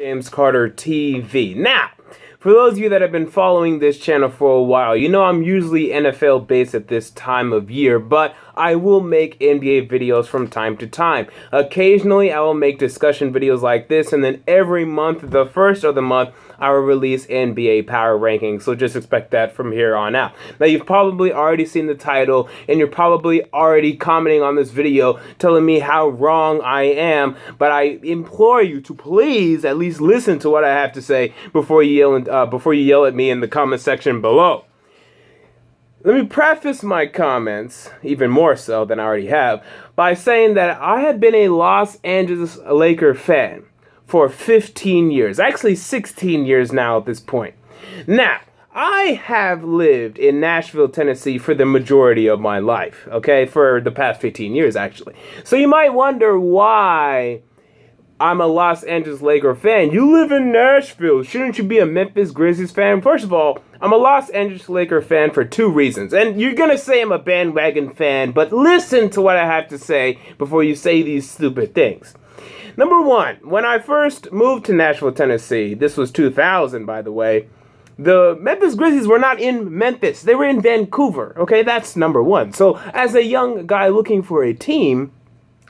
James Carter TV. Now, for those of you that have been following this channel for a while, you know I'm usually NFL based at this time of year, but I will make NBA videos from time to time. Occasionally, I will make discussion videos like this, and then every month, the first of the month, I will release NBA power rankings, so just expect that from here on out. Now, you've probably already seen the title, and you're probably already commenting on this video, telling me how wrong I am, but I implore you to please at least listen to what I have to say before you yell at me in the comment section below. Let me preface my comments, even more so than I already have, by saying that I have been a Los Angeles Laker fan for 15 years, actually 16 years now at this point. Now, I have lived in Nashville, Tennessee for the majority of my life, okay, for the past 15 years actually. So you might wonder why I'm a Los Angeles Laker fan. You live in Nashville. Shouldn't you be a Memphis Grizzlies fan? First of all, I'm a Los Angeles Laker fan for two reasons. And you're going to say I'm a bandwagon fan, but listen to what I have to say before you say these stupid things. Number one, when I first moved to Nashville, Tennessee, this was 2000, by the way, the Memphis Grizzlies were not in Memphis. They were in Vancouver. Okay, that's number one. So as a young guy looking for a team,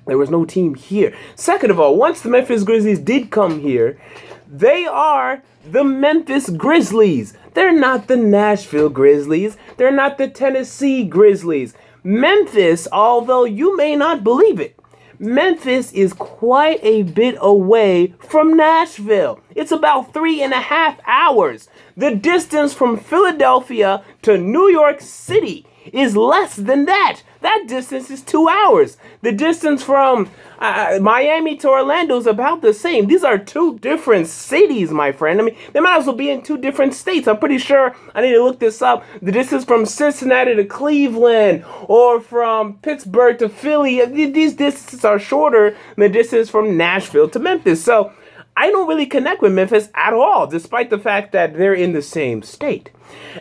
there was no team here. Second of all, once the Memphis Grizzlies did come here, they are the Memphis Grizzlies. They're not the Nashville Grizzlies. They're not the Tennessee Grizzlies. Memphis, although you may not believe it, Memphis is quite a bit away from Nashville. It's about 3.5 hours. The distance from Philadelphia to New York City is less than that. That distance is 2 hours. The distance from Miami to Orlando is about the same. These are two different cities, my friend. I mean, they might as well be in two different states. I'm pretty sure, I need to look this up, the distance from Cincinnati to Cleveland or from Pittsburgh to Philly, these distances are shorter than the distance from Nashville to Memphis. So I don't really connect with Memphis at all, despite the fact that they're in the same state.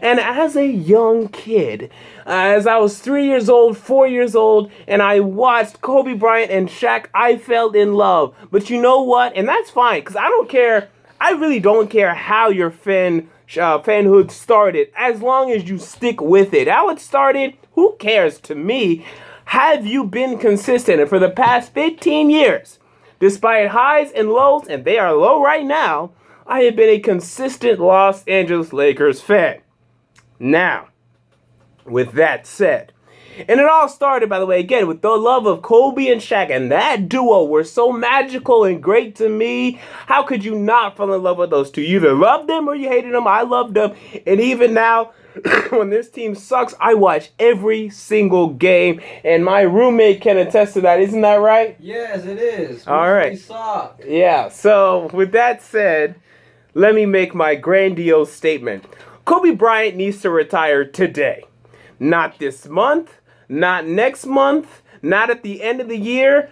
And as a young kid, as I was 3 years old, 4 years old, and I watched Kobe Bryant and Shaq, I fell in love. But you know what? And that's fine, because I don't care. I really don't care how your fanhood started, as long as you stick with it. How it started, who cares to me? Have you been consistent? And for the past 15 years, despite highs and lows, and they are low right now, I have been a consistent Los Angeles Lakers fan. Now, with that said, and it all started, by the way, again, with the love of Kobe and Shaq, and that duo were so magical and great to me. How could you not fall in love with those two? You either loved them or you hated them. I loved them, and even now, when this team sucks, I watch every single game, and my roommate can attest to that. Isn't that right? Yes, it is. All right. Suck. Yeah, so with that said, let me make my grandiose statement. Kobe Bryant needs to retire today. Not this month, not next month, not at the end of the year,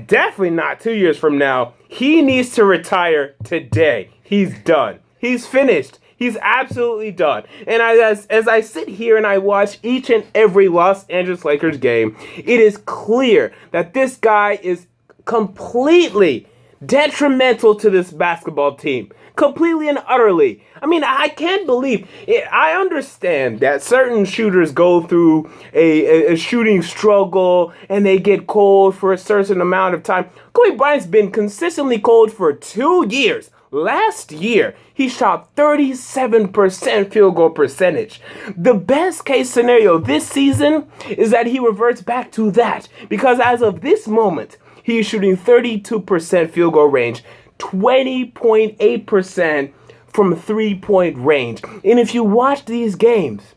definitely not 2 years from now. He needs to retire today. He's done. He's finished. He's absolutely done. And as I sit here and I watch each and every Los Angeles Lakers game, it is clear that this guy is completely detrimental to this basketball team. Completely and utterly. I mean, I can't believe it. I understand that certain shooters go through a shooting struggle and they get cold for a certain amount of time. Kobe Bryant's been consistently cold for 2 years. Last year, he shot 37% field goal percentage. The best case scenario this season is that he reverts back to that, because as of this moment, he is shooting 32% field goal range, 20.8% from 3-point range. And if you watch these games,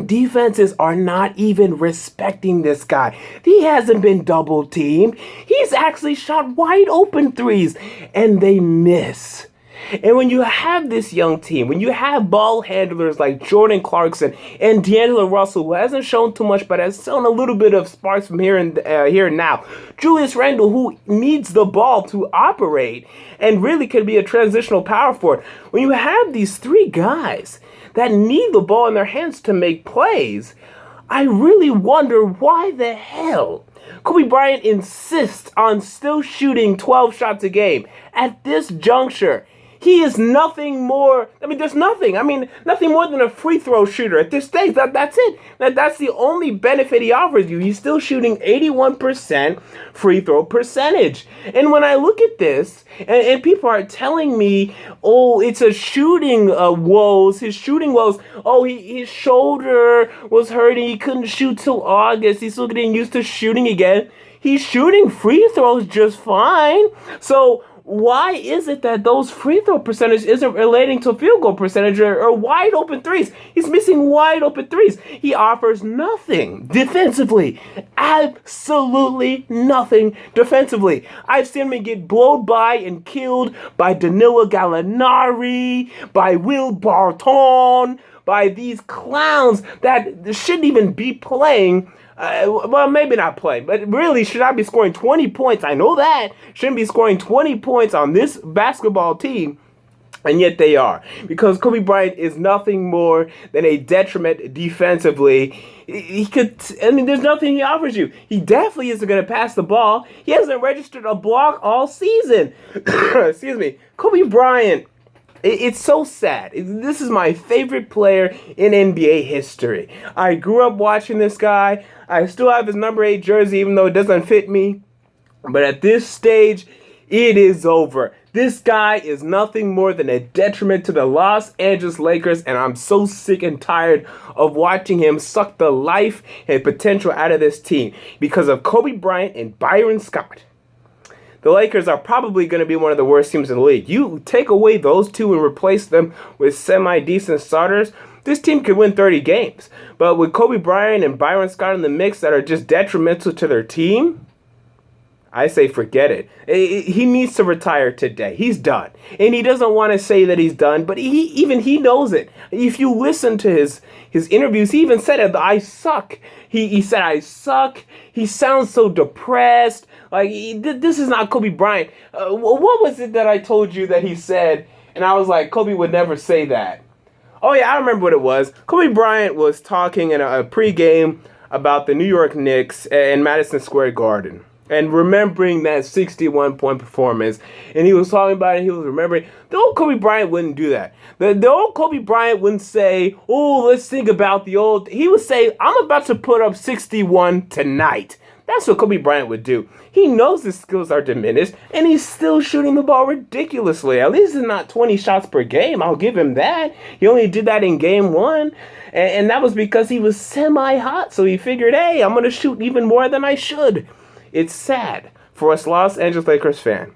defenses are not even respecting this guy. He hasn't been double teamed. He's actually shot wide open threes, and they miss. And when you have this young team, when you have ball handlers like Jordan Clarkson and D'Angelo Russell, who hasn't shown too much but has shown a little bit of sparks from here and now, Julius Randle, who needs the ball to operate and really can be a transitional power forward, when you have these three guys that need the ball in their hands to make plays, I really wonder why the hell Kobe Bryant insists on still shooting 12 shots a game. At this juncture, he is nothing more. I mean, there's nothing. I mean, nothing more than a free throw shooter at this stage. That's it. That's the only benefit he offers you. He's still shooting 81% free throw percentage. And when I look at this, and people are telling me, oh, it's a shooting woes. His shooting woes. Oh, his shoulder was hurting. He couldn't shoot till August. He's still getting used to shooting again. He's shooting free throws just fine. So why is it that those free throw percentage isn't relating to field goal percentage or wide open threes? He's missing wide open threes. He offers nothing defensively. Absolutely nothing defensively. I've seen him get blown by and killed by Danilo Gallinari, by Will Barton, by these clowns that shouldn't even be playing. Well, maybe not playing, but really should not be scoring 20 points. I know that. Shouldn't be scoring 20 points on this basketball team, and yet they are. Because Kobe Bryant is nothing more than a detriment defensively. There's nothing he offers you. He definitely isn't going to pass the ball. He hasn't registered a block all season. Excuse me. Kobe Bryant. It's so sad. This is my favorite player in NBA history. I grew up watching this guy. I still have his number 8 jersey, even though it doesn't fit me. But at this stage, it is over. This guy is nothing more than a detriment to the Los Angeles Lakers, and I'm so sick and tired of watching him suck the life and potential out of this team because of Kobe Bryant and Byron Scott. The Lakers are probably going to be one of the worst teams in the league. You take away those two and replace them with semi-decent starters, this team could win 30 games. But with Kobe Bryant and Byron Scott in the mix that are just detrimental to their team, I say forget it. He needs to retire today. He's done. And he doesn't want to say that he's done, but he knows it. If you listen to his interviews, he even said it, I suck. He said, I suck. He sounds so depressed. Like, this is not Kobe Bryant. What was it that I told you that he said? And I was like, Kobe would never say that. Oh, yeah, I remember what it was. Kobe Bryant was talking in a pregame about the New York Knicks in Madison Square Garden. And remembering that 61-point performance. And he was talking about it. He was remembering. The old Kobe Bryant wouldn't do that. The old Kobe Bryant wouldn't say, oh, let's think about the old. He would say, I'm about to put up 61 tonight. That's what Kobe Bryant would do. He knows his skills are diminished, and he's still shooting the ball ridiculously. At least it's not 20 shots per game. I'll give him that. He only did that in game 1, and that was because he was semi-hot. So he figured, hey, I'm going to shoot even more than I should. It's sad for us Los Angeles Lakers fan,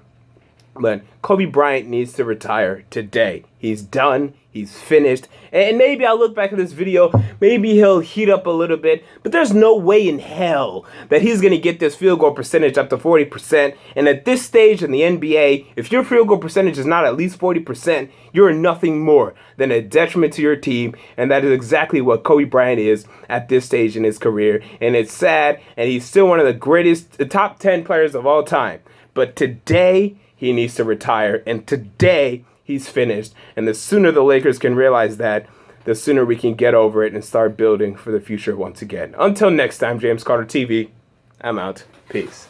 but Kobe Bryant needs to retire today. He's done. He's finished. And maybe I'll look back at this video. Maybe he'll heat up a little bit. But there's no way in hell that he's going to get this field goal percentage up to 40%. And at this stage in the NBA, if your field goal percentage is not at least 40%, you're nothing more than a detriment to your team. And that is exactly what Kobe Bryant is at this stage in his career. And it's sad. And he's still one of the greatest, the top 10 players of all time. But today, he needs to retire. And today, he's finished. And the sooner the Lakers can realize that, the sooner we can get over it and start building for the future once again. Until next time, James Carter TV, I'm out. Peace.